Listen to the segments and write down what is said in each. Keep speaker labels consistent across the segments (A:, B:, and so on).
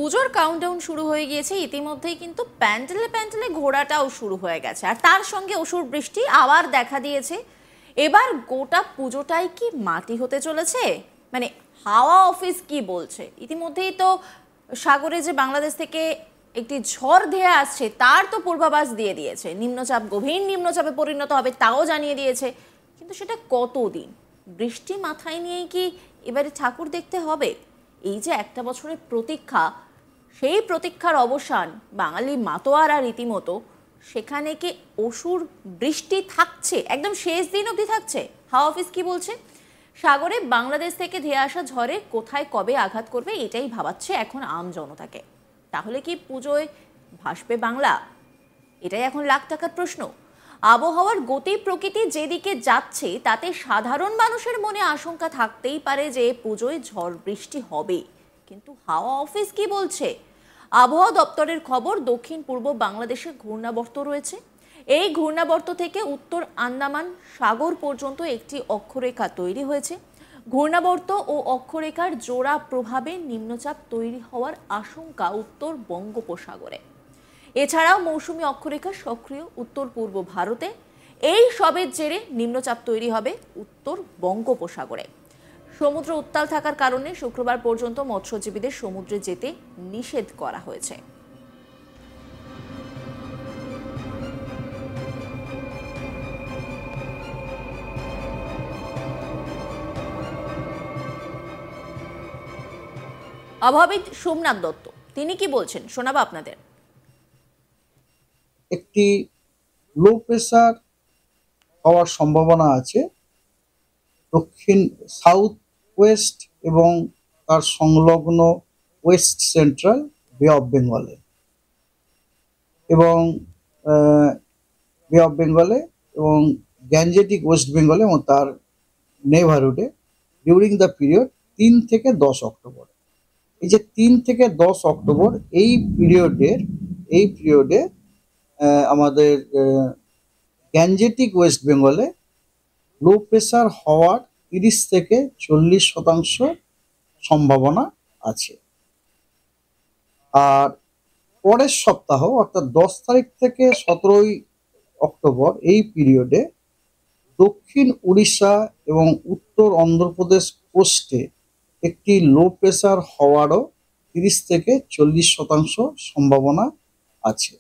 A: পুজোর কাউন্টডাউন শুরু হয়ে গিয়েছে ইতিমধ্যেই, কিন্তু প্যান্ডেলে প্যান্ডেলে ঘোরাটাও শুরু হয়ে গেছে, আর তার সঙ্গে অসুর বৃষ্টি আবার দেখা দিয়েছে। এবার গোটা পুজোটাই কি মাটি হতে চলেছে? মানে হাওয়া অফিস কি বলছে? ইতিমধ্যেই তো সাগরে যে বাংলাদেশ থেকে একটি ঝড় ধেয়ে আসছে তার তো পূর্বাভাস দিয়ে দিয়েছে, নিম্নচাপ গভীর নিম্নচাপে পরিণত হবে তাও জানিয়ে দিয়েছে, কিন্তু সেটা কতদিন? বৃষ্টি মাথায় নিয়েই কি এবারে ঠাকুর দেখতে হবে? এই যে একটা বছরের প্রতীক্ষা, সেই প্রতীক্ষার অবসান বাঙালি মাতোয়ারা রীতিমতো, সেখানে কি অসুর বৃষ্টি থাকছে? একদম শেষ দিন অবধি থাকছে? হাওয়া অফিস কি বলছে? সাগরে বাংলাদেশ থেকে ধেয়ে আসা ঝড়ে কোথায় কবে আঘাত করবে এটাই ভাবাচ্ছে এখন আম জনতাকে। তাহলে কি পুজোয় ভাসবে বাংলা? এটাই এখন লাখ টাকার প্রশ্ন। আবহাওয়ার গতি প্রকৃতি যেদিকে যাচ্ছে তাতে সাধারণ মানুষের মনে আশঙ্কা থাকতেই পারে যে পুজোয় ঝড় বৃষ্টি হবে, কিন্তু হাওয়া অফিস কি বলছে? আবহাওয়া দপ্তরের খবর, দক্ষিণ পূর্ব বাংলাদেশে ঘূর্ণাবর্ত রয়েছে। এই ঘূর্ণাবর্ত থেকে উত্তর আন্দামান সাগর পর্যন্ত একটি অক্ষরেখা তৈরি হয়েছে। ঘূর্ণাবর্ত ও অক্ষরেখার জোড়া প্রভাবে নিম্নচাপ তৈরি হওয়ার আশঙ্কা উত্তর বঙ্গোপসাগরে। এছাড়াও মৌসুমী অক্ষরেখা সক্রিয় উত্তর পূর্ব ভারতে। এই সবের জেরে নিম্নচাপ তৈরি হবে উত্তর বঙ্গোপসাগরে। সমুদ্র উত্তাল থাকার কারণে শুক্রবার পর্যন্ত মৎস্যজীবীদের সমুদ্রে যেতে নিষেধ করা হয়েছে। আবহাওয়াবিদ সোমনাথ দত্ত তিনি কি বলছেন শোনাবো আপনাদের।
B: একটি লো প্রেসার হওয়ার সম্ভাবনা আছে দক্ষিণ সাউথ ওয়েস্ট এবং তার সংলগ্ন ওয়েস্ট সেন্ট্রাল বে অফ বেঙ্গলে এবং বে অফ বেঙ্গলে এবং গ্যাঞ্জেটিক ওয়েস্ট বেঙ্গলে এবং তার নেভারহুডে ডিউরিং দ্য পিরিয়ড 3 থেকে 10 অক্টোবর। এই যে 3 থেকে 10 অক্টোবর এই পিরিয়ডে আমাদের গ্যাঞ্জেটিক ওয়েস্ট বেঙ্গলে লো প্রেসার হওয়ার 30 থেকে 40% সম্ভাবনা আছে। আর পরের সপ্তাহ অর্থাৎ 10 তারিখ থেকে 17 অক্টোবর এই পিরিয়ডে দক্ষিণ উড়িষ্যা এবং উত্তর অন্ধ্রপ্রদেশ কোস্টে একটি লো প্রেসার হওয়ারও 30 থেকে 40% সম্ভাবনা আছে।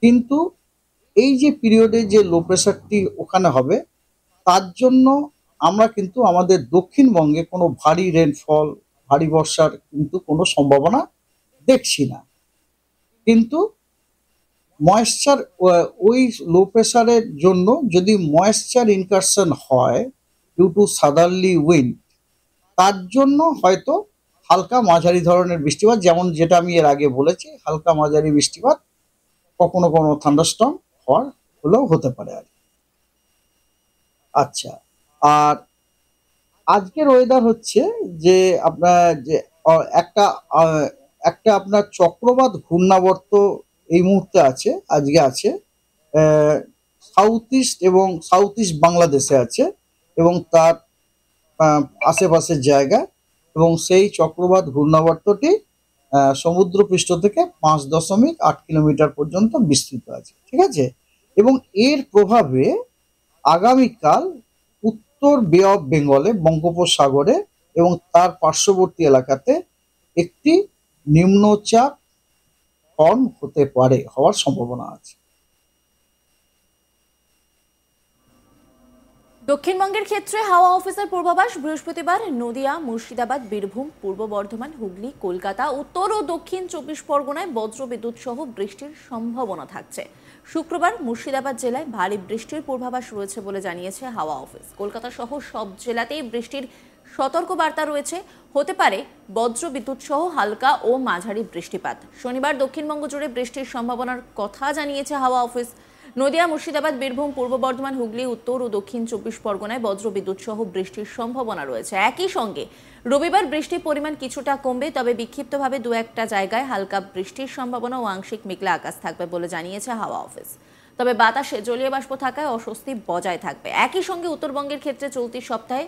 B: কিন্তু এই যে পিরিয়ডে যে লো প্রেসারটি ওখানে হবে তার জন্য আমরা কিন্তু আমাদের দক্ষিণবঙ্গে কোনো ভারী রেনফল, ভারী বর্ষার কিন্তু কোনো সম্ভাবনা দেখছি না। কিন্তু ময়েশ্চার, ওই লো প্রেসারের জন্য যদি ময়েশ্চার ইনকারশন হয় ডিউ টু সাদারলি উইন্ড, তার জন্য হয়তো হালকা মাঝারি ধরনের বৃষ্টিপাত, যেমন যেটা আমি এর আগে বলেছি, হালকা মাঝারি বৃষ্টিপাত কখনো কোনো থান্ডারস্টর্ম হলেও হতে পারে আর। আচ্ছা, আর আজকের ওয়েদার হচ্ছে যে আপনার যে একটা একটা আপনার চক্রবাত ঘূর্ণাবর্ত এই মুহূর্তে আছে, আজকে আছে সাউথ ইস্ট এবং সাউথ ইস্ট বাংলাদেশে আছে এবং তার আশেপাশের জায়গা, এবং সেই চক্রবাত ঘূর্ণাবর্তটি সমুদ্রপৃষ্ঠ থেকে 5.8 কিলোমিটার পর্যন্ত বিস্তৃত আছে, ঠিক আছে। এবং এর প্রভাবে আগামীকাল উত্তর বে অফ বেঙ্গলে বঙ্গোপসাগরে এবং তার পার্শ্ববর্তী এলাকাতে একটি নিম্নচাপ ফর্ম হওয়ার সম্ভাবনা আছে।
A: দক্ষিণবঙ্গের ক্ষেত্রে হাওয়া অফিসের পূর্বাভাস, বৃহস্পতিবার নদিয়া, মুর্শিদাবাদ, বীরভূম, পূর্ব বর্ধমান, হুগলি, কলকাতা, উত্তর ও দক্ষিণ 24 পরগনায় বজ্রবিদ্যুৎ সহ বৃষ্টির সম্ভাবনা থাকছে। শুক্রবার মুর্শিদাবাদ জেলায় ভারী বৃষ্টির পূর্বাভাস রয়েছে বলে জানিয়েছে হাওয়া অফিস। কলকাতা সহ সব জেলাতেই বৃষ্টির সতর্কবার্তা রয়েছে, হতে পারে বজ্রবিদ্যুৎ সহ হালকা ও মাঝারি বৃষ্টিপাত। শনিবার দক্ষিণবঙ্গ জুড়ে বৃষ্টির সম্ভাবনার কথা জানিয়েছে হাওয়া অফিস। নদিয়া, মুর্শিদাবাদ, বীরভূম, পূর্ব বর্ধমান, হুগলি, উত্তর ও দক্ষিণ 24 পরগনায় বজ্রবিদ্যুৎ সহ বৃষ্টির সম্ভাবনা রয়েছে। একই সঙ্গে রবিবার বৃষ্টির পরিমাণ কিছুটা কমবে, তবে বিক্ষিপ্তভাবে দু একটা জায়গায় হালকা বৃষ্টির সম্ভাবনা ও আংশিক মেঘলা আকাশ থাকবে বলে জানিয়েছে হাওয়া অফিস। তবে বাতাসে জলীয় বাষ্প থাকায় অস্বস্তি বজায় থাকবে। একই সঙ্গে উত্তরবঙ্গের ক্ষেত্রে চলতি সপ্তাহে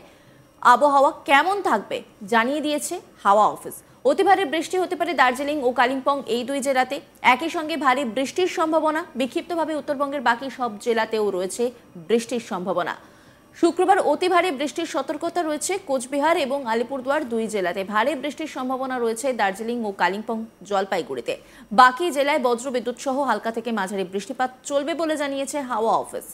A: আবহাওয়া কেমন থাকবে জানিয়ে দিয়েছে হাওয়া অফিস। অতি ভারী বৃষ্টি হতে পারে দার্জিলিং ও কালিম্পং এই দুই জেলাতে। একই সঙ্গে ভারী বৃষ্টির সম্ভাবনা। বিক্ষিপ্তভাবে উত্তরবঙ্গের বাকি সব জেলাতেও রয়েছে বৃষ্টির সম্ভাবনা। শুক্রবার অতি ভারী বৃষ্টির সতর্কতা রয়েছে কোচবিহার এবং আলিপুরদুয়ার দুই জেলাতে। ভারী বৃষ্টির সম্ভাবনা রয়েছে দার্জিলিং ও কালিম্পং, জলপাইগুড়িতে। বাকি জেলায় বজ্রবিদ্যুৎ সহ হালকা থেকে মাঝারি বৃষ্টিপাত চলবে বলে জানিয়েছে হাওয়া অফিস।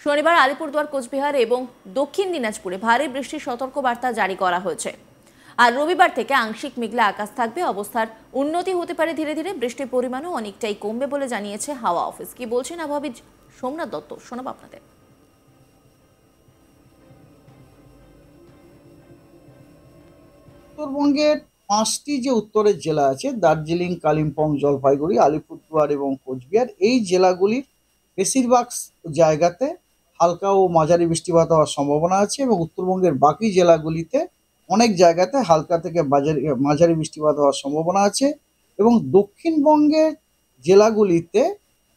A: শনিবার আলিপুরদুয়ার, কোচবিহার এবং দক্ষিণ দিনাজপুরে ভারী বৃষ্টির সতর্কবার্তা জারি করা হয়েছে। আর রবিবার থেকে আংশিক মেঘলা আকাশ থাকবে। অবস্থার উন্নতি হতে পারে ধীরে ধীরে। বৃষ্টির পরিমাণও অনেকটাই কমবে বলে জানিয়েছে হাওয়া অফিস। কি বলছেন আবহাওয়াবিদ সোমনাথ দত্ত, শোনাব আপনাদের।
B: উত্তরবঙ্গের 5টি যে উত্তরের জেলা আছে, দার্জিলিং, কালিম্পং, জলপাইগুড়ি, আলিপুরদুয়ার এবং কোচবিহার, এই জেলাগুলির বেশিরভাগ জায়গাতে হালকা ও মাঝারি বৃষ্টিপাত হওয়ার সম্ভাবনা আছে এবং উত্তরবঙ্গের বাকি জেলাগুলিতে অনেক জায়গাতে হালকা থেকে মাঝারি বৃষ্টিপাত হওয়ার সম্ভাবনা আছে এবং দক্ষিণবঙ্গের জেলাগুলিতে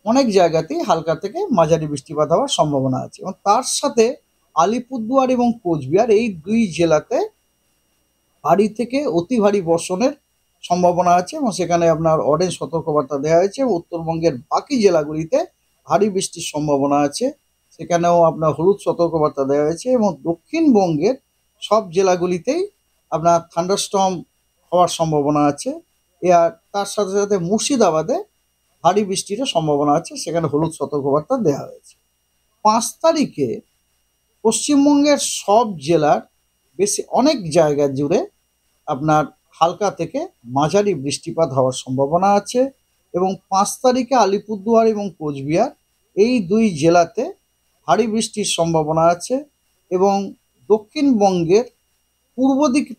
B: অনেক জায়গাতেই হালকা থেকে মাঝারি বৃষ্টিপাত হওয়ার সম্ভাবনা আছে এবং তার সাথে আলিপুরদুয়ার এবং কোচবিহার এই দুই জেলাতে ভারী থেকে অতি ভারী বর্ষণের সম্ভাবনা আছে এবং সেখানে আপনার অরেঞ্জ সতর্কবার্তা দেওয়া হয়েছে। উত্তরবঙ্গের বাকি জেলাগুলিতে ভারী বৃষ্টির সম্ভাবনা আছে, সেখানেও আপনার হলুদ সতর্কবার্তা দেওয়া হয়েছে এবং দক্ষিণবঙ্গের সব জেলাগুলিতেই আপনার থান্ডারস্টর্ম হওয়ার সম্ভাবনা আছে। আর তার সাথে সাথে মুর্শিদাবাদে ভারী বৃষ্টিরও সম্ভাবনা আছে, সেখানে হলুদ সতর্কবার্তা দেওয়া হয়েছে। 5 তারিখে পশ্চিমবঙ্গের সব জেলার অনেক জায়গা জুড়ে আপনার হালকা থেকে মাঝারি বৃষ্টিপাত হওয়ার সম্ভাবনা আছে এবং 5 তারিখে আলিপুরদুয়ার এবং কোচবিহার এই দুই জেলাতে ভারী বৃষ্টির সম্ভাবনা আছে এবং দক্ষিণবঙ্গের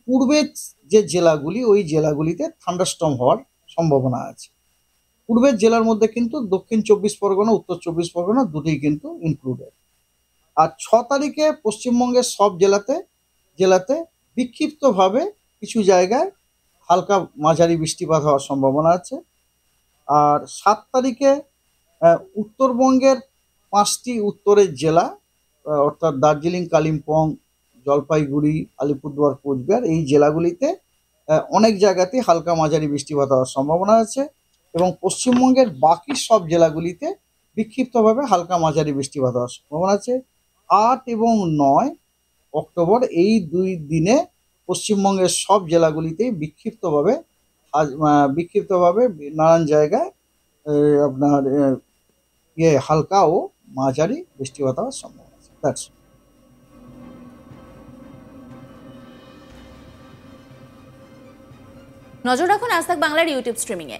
B: পূর্বের যে জেলাগুলি, ওই জেলাগুলিতে থান্ডারস্টর্ম হওয়ার সম্ভাবনা আছে। পূর্বের জেলার মধ্যে কিন্তু দক্ষিণ 24 পরগনা, উত্তর 24 পরগনা দুটোই কিন্তু ইনক্লুডেড। আর 6 তারিখে পশ্চিমবঙ্গের সব জেলাতে বিক্ষিপ্তভাবে কিছু জায়গায় হালকা মাঝারি বৃষ্টিপাত হওয়ার সম্ভাবনা আছে। আর 7 তারিখে উত্তরবঙ্গের 5টি উত্তরের জেলা অর্থাৎ দার্জিলিং, কালিম্পং, জলপাইগুড়ি, আলিপুরদুয়ার, কোচবিহার এই জেলাগুলিতে অনেক জায়গাতেই হালকা মাঝারি বৃষ্টিপাত হওয়ার সম্ভাবনা আছে এবং পশ্চিমবঙ্গের বাকি সব জেলাগুলিতে বিক্ষিপ্তভাবে হালকা মাঝারি বৃষ্টিপাত হওয়ার সম্ভাবনা আছে। 8 এবং 9 অক্টোবর এই দুই দিনে পশ্চিমবঙ্গের সব জেলাগুলিতেই বিক্ষিপ্তভাবে নানান জায়গায় আপনার হালকা ও মাঝারি বৃষ্টিপাত হওয়ার সম্ভাবনা আছে। That's all.
A: নজর রাখুন আজ তাক বাংলার ইউটিউব স্ট্রিমিংয়ে।